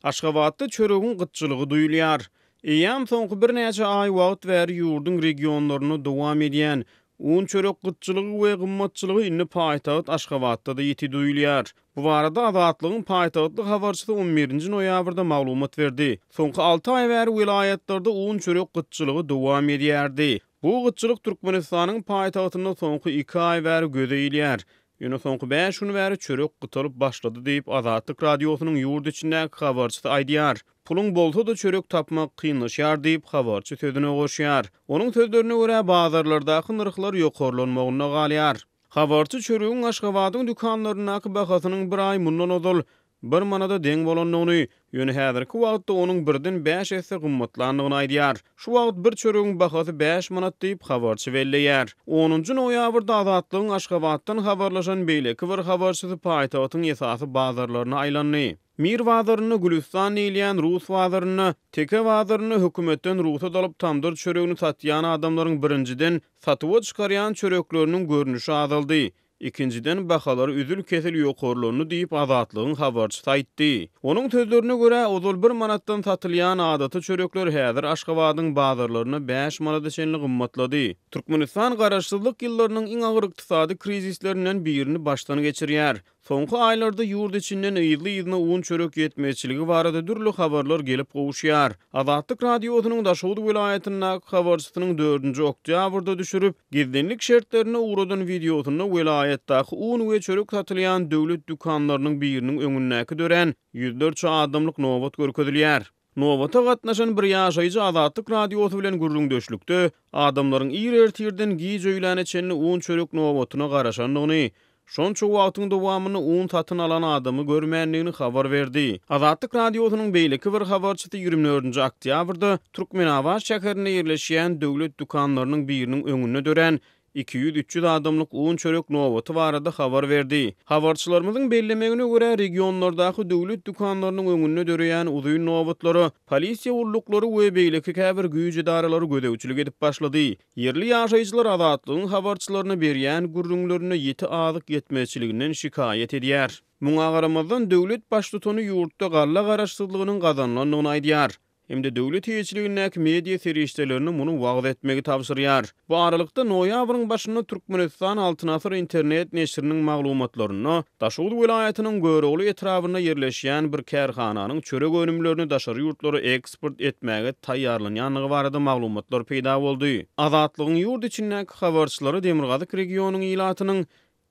Aşgabatda çöregiň gytçylygy duýulýar. Eýýäm soňky birnäçe ay wagt bäri ýurduň regionlaryna dowam edýän un-çörek gytçylygy we gymmatçylygy indi paýtagt Aşgabatda-da ýiti duýulýar. Bu barada Azatlygyň paýtagtly habarçysy 11-nji noýabrda maglumat berdi. Soňky 6 ay bäri vilayatlarda un-çörek gytçylygy dowam edýärdi. Bu gytçylyk Türkmenistanyň paýtagtyna soňky 2 ay bäri gözeýilýär. Ýöne soňky 5 gün bäri çörek gytylyp başlady diýip Azatlyk radiosynyň ýurt içindäki habarçysy aýdýar. Pulun bolsa da çörek tapmak kynlaşýar diýip habarçy sözüne goşýar. Onuň sözlerine görä bazarlardaky nyrklar ýokarlanmagyna galýar. Habarçy çöregiň Aşgabatyň dükanlarynaky bahasynyň bir ay mundan ozal 1 manada deň bolanlygyny, ýöne häzirki wagtda onuň birden 5 esse gymmatlandygyny aýdýar. Şu wagt bir çöregiň bahasy 5 manat diýip habarçy belleýär. 10-njy noýabrda Azatlygyň Aşgabatdan habarlaşan beýleki bir habarçysy paýtagtyň esasy bazarlaryna aýlandy. Mir bazarını Gülistan eýleýän Rus bazaryny, Teke bazaryny hökümetden ruhsat alyp tamdyr çöregini satýan adamlaryň birinciden satyp çykarýan çörekleriniň görnüşi azaldy. İkinciden bahalar üzül kesil ýokarlygyny diýip Azatlygyň habarçysy aýtdy. Onuň sözlerine görä ozal 1 manatdan satylýan adaty çörekler häzir Aşgabatyň bazarlaryna 5 manat eşenli gymmatlady. Türkmenistan garaşsyzlyk ýyllarynyň iň agyr ykdysady krizislerinden birini başdan geçirýär. Soňky aýlarda ýurt içinden ýyly-ýylyna un-çörek ýetmeçiligi barada dürli habarlar gelip gowuşýar. Azatlyk radiosynyň Daşowdy vilayatynyň habarçysynyň 4-nji oktýabrda düşürüp, gizlenlik şertlerine uğradan videosyny vilayatdaky un we çörek satylýan döwlet dükanlarynyň biriniň öňündäki dören 104 adamlyk nowbat görkezilýär. Nowbata gatnaşan bir ýaşaýjy Azatlyk radiosy bilen gürrüňdeşlikde adamlaryň ýer-ýerden gytçylygy un-çörek nowbatyna garaşandygyny, şonça wagtyň dowamyny un satyn alan adamy görmänligini habar berdi. Azatlyk radiosynyň beýleki bir habarçysy 24-nji oktýabrda Türkmenabad şäherine ýerleşýän döwlet dükanlarynyň biriniň öňüne dören 200-300 adamlyk un-çörek nowbaty barada habar berdi. Habarçylarymyzyň bellemegine görä regionlardaky döwlet dükanlarynyň öňüne döreýän uzun nowbatlary polisiýa urluklary we beýleki käbir güýj idaralary gödäwçilik edip başlady. Yerli ýaşaýjylar Azatlygyň habarçylaryna berýän gürrüňlerine ýeti azyk ýetmeçiliginden şikaýet edýär. Muňa garamazdan döwlet başlygyny ýurtda galla garaşsyzlygynyň gazanlandygyny aýdýar. Hem de döwlet ýetçiligindäki media serişdelerini muny wagt etmegi tapşyrýar. Bu aralykda noýabryň başynda Türkmenistan Altyn Asr internet neşriniň maglumatlaryny Daşowdy vilayatynyň Göregli etrawyna ýerleşýän bir kärhananyň çörek önümlerini daşary ýurtlara eksport etmäge taýýarlanýanlygy barada maglumatlar peýda boldy. Azatlygyň ýurt içindäki habarçylary Demirgazyk regionunyň ilatynyň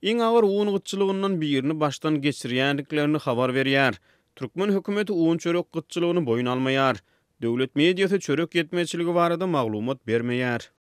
iň agyr un gytçylygynyň birini başdan geçirýänliklerini habar berýär. Türkmen hökümeti un-çörek gytçylygyny boyun almaýar. Döwlet mediýasy çörek ýetmeçiligi barada maglumat bermeýär.